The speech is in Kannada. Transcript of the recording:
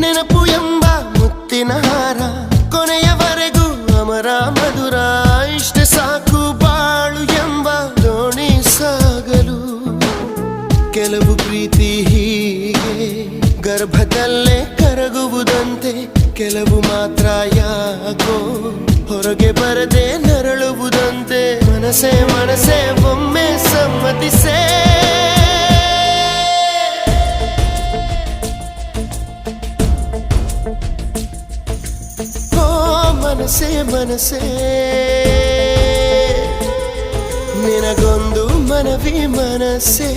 ನೆನಪು ಎಂಬ ಮುತ್ತಿನ ಹಾರ ಕೊನೆಯವರೆಗೂ ಅಮರ ಮಧುರ. ಇಷ್ಟೇ ಸಾಕು ಬಾಳು ಎಂಬ ದೋಣಿ ಸಾಗಲು. ಕೆಲವು ಪ್ರೀತಿ ಹೀಗೆ ಗರ್ಭದಲ್ಲೇ ಕರಗುವುದಂತೆ, ಕೆಲವು ಮಾತ್ರ ಯಾಕೋ ಹೊರಗೆ ಬರದೆ ನರಳುವುದಂತೆ. ಮನಸೇ ಮನಸೇ ಒಮ್ಮೆ ಸಮ್ಮತಿಸೇ. ಮನಸೇ ಮನಸೇ ನಿನಗೊಂದು ಮನವಿ ಮನಸೇ.